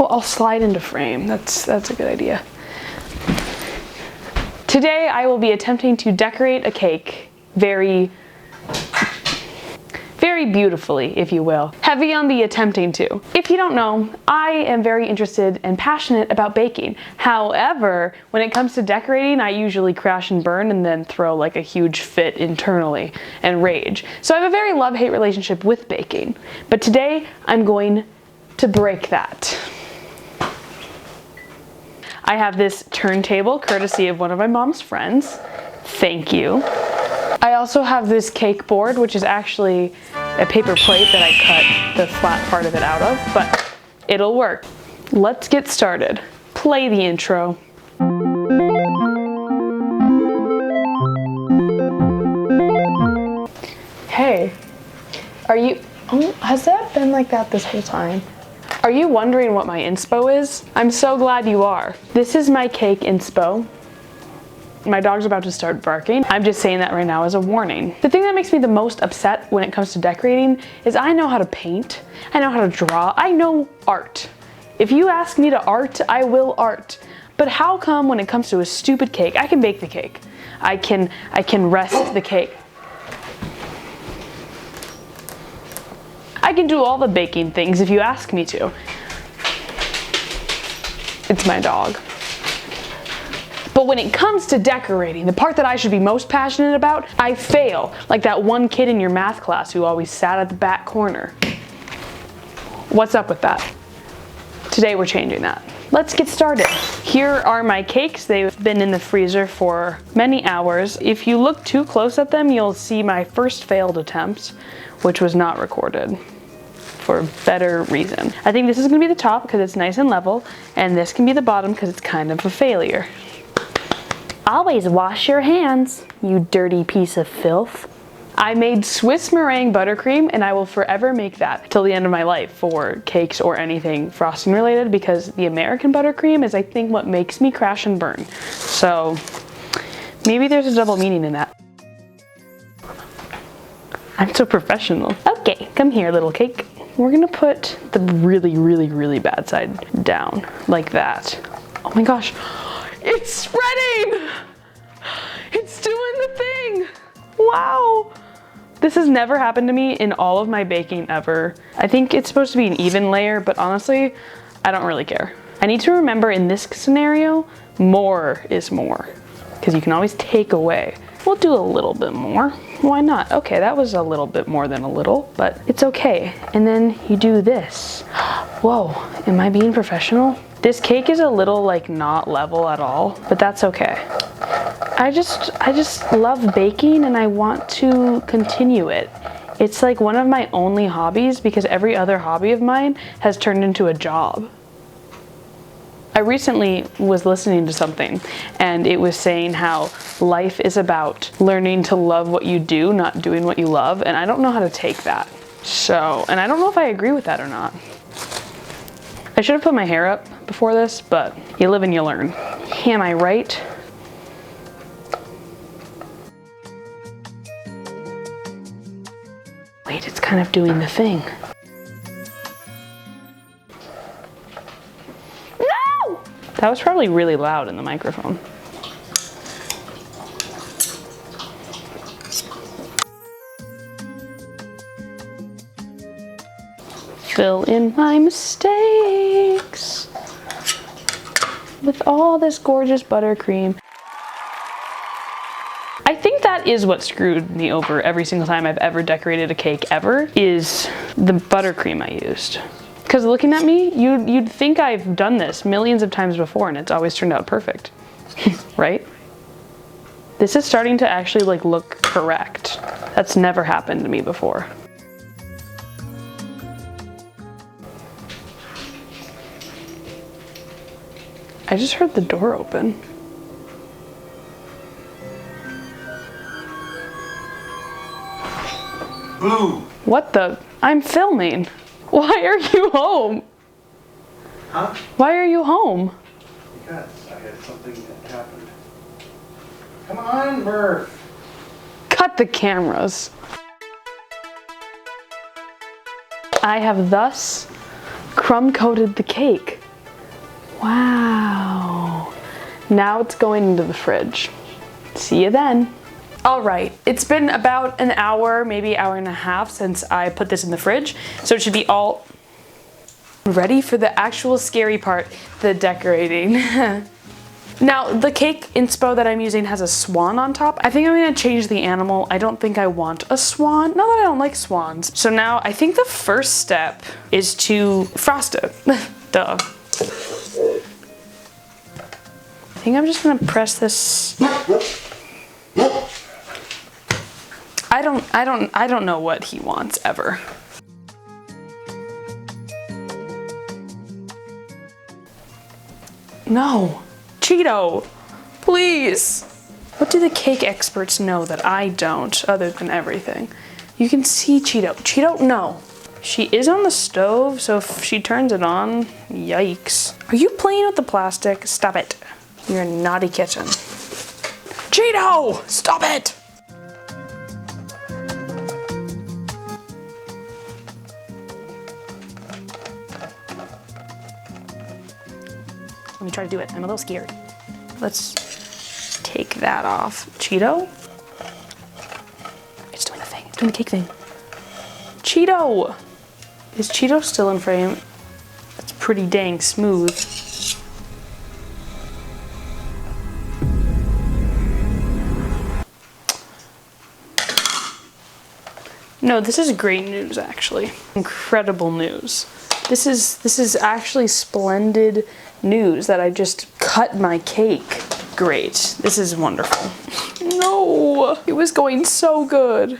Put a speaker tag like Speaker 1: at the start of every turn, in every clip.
Speaker 1: I'll slide into frame. That's a good idea. Today I will be attempting to decorate a cake very beautifully, if you will. Heavy on the attempting to. If you don't know, I am very interested and passionate about baking. However, when it comes to decorating, I usually crash and burn and then throw like a huge fit internally and rage. So I have a very love-hate relationship with baking. But today I'm going to break that. I have this turntable courtesy of one of my mom's friends. Thank you. I also have this cake board, which is actually a paper plate that I cut the flat part of it out of, but it'll work. Let's get started. Play the intro. Hey, has that been like that this whole time? Are you wondering what my inspo is? I'm so glad you are. This is my cake inspo. My dog's about to start barking. I'm just saying that right now as a warning. The thing that makes me the most upset when it comes to decorating is I know how to paint, I know how to draw, I know art. If you ask me to art, I will art. But how come when it comes to a stupid cake, I can bake the cake. I can rest the cake. I can do all the baking things if you ask me to. It's my dog. But when it comes to decorating, the part that I should be most passionate about, I fail. Like that one kid in your math class who always sat at the back corner. What's up with that? Today we're changing that. Let's get started. Here are my cakes. They've been in the freezer for many hours. If you look too close at them, you'll see my first failed attempt, which was not recorded for better reason. I think this is gonna be the top because it's nice and level, and this can be the bottom because it's kind of a failure. Always wash your hands, you dirty piece of filth. I made Swiss meringue buttercream, and I will forever make that till the end of my life for cakes or anything frosting related, because the American buttercream is, I think, what makes me crash and burn. So maybe there's a double meaning in that. I'm so professional. Okay, come here, little cake. We're gonna put the really bad side down, like that. Oh my gosh. It's spreading! It's doing the thing! Wow! This has never happened to me in all of my baking ever. I think it's supposed to be an even layer, but honestly, I don't really care. I need to remember in this scenario, more is more, because you can always take away. We'll do a little bit more. Why not? Okay, that was a little bit more than a little, but it's okay. And then you do this. Whoa, am I being professional? This cake is a little like not level at all, but that's okay. I just love baking and I want to continue it. It's like one of my only hobbies because every other hobby of mine has turned into a job. I recently was listening to something and it was saying how life is about learning to love what you do, not doing what you love, and I don't know how to take that. So, and I don't know if I agree with that or not. I should have put my hair up before this, but you live and you learn. Am I right? Wait, it's kind of doing the thing. No! That was probably really loud in the microphone. Fill in my mistakes with all this gorgeous buttercream. I think that is what screwed me over every single time I've ever decorated a cake ever, is the buttercream I used. Because looking at me, you'd think I've done this millions of times before and it's always turned out perfect, right? This is starting to actually like look correct. That's never happened to me before. I just heard the door open.
Speaker 2: Boo!
Speaker 1: What the? I'm filming. Why are you home?
Speaker 2: Huh?
Speaker 1: Why are you home?
Speaker 2: Because I had something that happened. Come on, Murph!
Speaker 1: Cut the cameras. I have thus crumb-coated the cake. Wow. Now it's going into the fridge. See you then. All right, it's been about an hour, maybe hour and a half since I put this in the fridge. So it should be all ready for the actual scary part, the decorating. Now, the cake inspo that I'm using has a swan on top. I think I'm gonna change the animal. I don't think I want a swan, not that I don't like swans. So now I think the first step is to frost it. Duh. I think I'm just gonna press this. I don't know what he wants ever. No, Cheeto, please. What do the cake experts know that I don't, other than everything? You can see Cheeto. Cheeto, no. She is on the stove, so if she turns it on, yikes. Are you playing with the plastic? Stop it. You're a naughty kitchen. Cheeto, stop it. Let me try to do it. I'm a little scared. Let's take that off. Cheeto? It's doing the thing. It's doing the cake thing. Cheeto! Is Cheeto still in frame? It's pretty dang smooth. No, this is great news, actually. Incredible news. This is actually splendid news that I just cut my cake. Great. This is wonderful. No, it was going so good.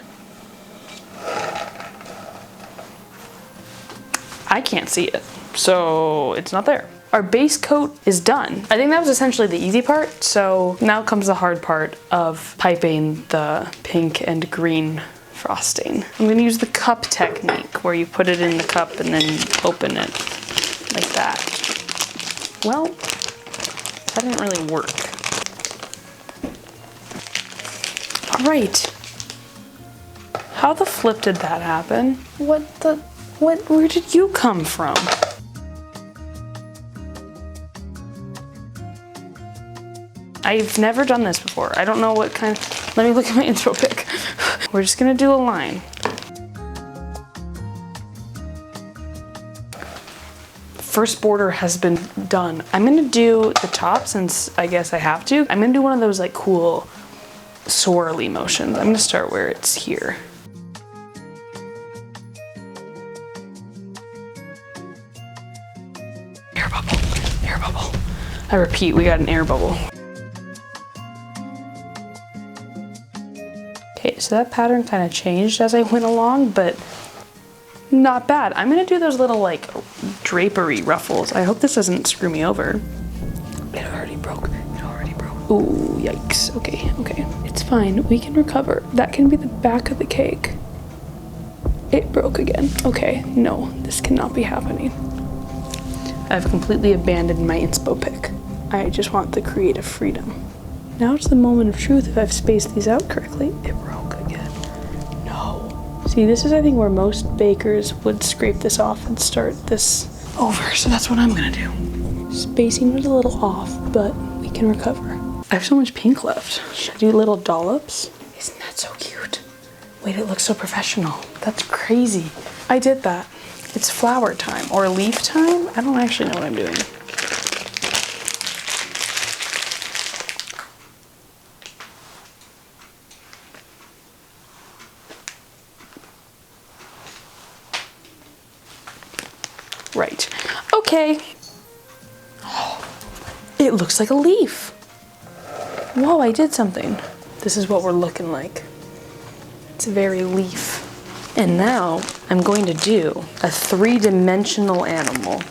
Speaker 1: I can't see it, so it's not there. Our base coat is done. I think that was essentially the easy part, so now comes the hard part of piping the pink and green frosting. I'm gonna use the cup technique where you put it in the cup and then open it like that. Well, that didn't really work. All right. How the flip did that happen? Where did you come from? I've never done this before. I don't know what kind of, let me look at my intro pic. We're just gonna do a line. First border has been done. I'm gonna do the top since I guess I have to. I'm gonna do one of those like cool swirly motions. I'm gonna start where it's here. Air bubble, air bubble. I repeat, we got an air bubble. Okay, so that pattern kind of changed as I went along, but not bad. I'm gonna do those little like drapery ruffles. I hope this doesn't screw me over. It already broke, it already broke. Ooh, yikes, okay, okay. It's fine, we can recover. That can be the back of the cake. It broke again. Okay, no, this cannot be happening. I've completely abandoned my inspo pick. I just want the creative freedom. Now it's the moment of truth. If I've spaced these out correctly, it broke again. No. See, this is I think where most bakers would scrape this off and start this over. So that's what I'm gonna do. Spacing was a little off, but we can recover. I have so much pink left. Should I do little dollops? Isn't that so cute? Wait, it looks so professional. That's crazy. I did that. It's flower time or leaf time. I don't actually know what I'm doing. Right. Okay. Oh, it looks like a leaf. Whoa, I did something. This is what we're looking like. It's very leaf. And now I'm going to do a three-dimensional animal.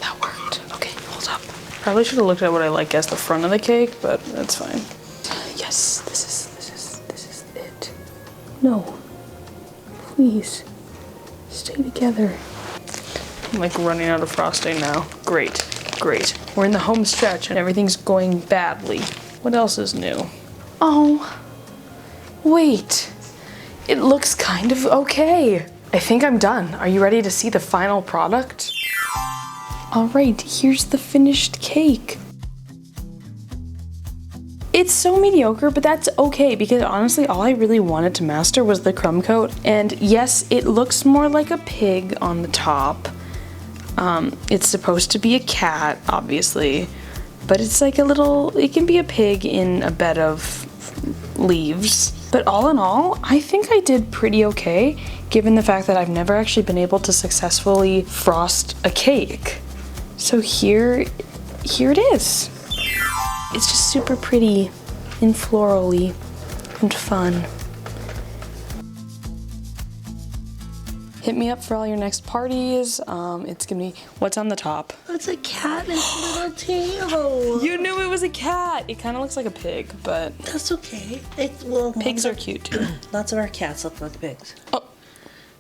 Speaker 1: That worked. Okay, hold up. Probably should have looked at what I like as the front of the cake, but that's fine. Yes, this is it. No. Please, stay together. I'm like running out of frosting now. Great, great. We're in the home stretch and everything's going badly. What else is new? Oh, wait. It looks kind of okay. I think I'm done. Are you ready to see the final product? All right, here's the finished cake. It's so mediocre, but that's okay because honestly, all I really wanted to master was the crumb coat. And yes, it looks more like a pig on the top. It's supposed to be a cat, obviously, but it's like a little, it can be a pig in a bed of leaves. But all in all, I think I did pretty okay, given the fact that I've never actually been able to successfully frost a cake. So here it is. It's just super pretty and florally and fun. Hit me up for all your next parties. It's gonna be, what's on the top?
Speaker 3: It's a cat and its little tail.
Speaker 1: You knew it was a cat. It kind of looks like a pig, but
Speaker 3: That's okay. Well,
Speaker 1: pigs are cute too.
Speaker 3: lots of our cats look like pigs.
Speaker 1: Oh,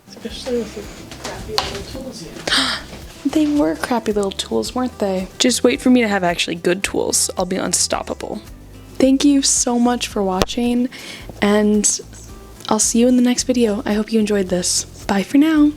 Speaker 2: Especially with the crappy little tools in.
Speaker 1: they were crappy little tools, weren't they? Just wait for me to have actually good tools. I'll be unstoppable. Thank you so much for watching, and I'll see you in the next video. I hope you enjoyed this. Bye for now.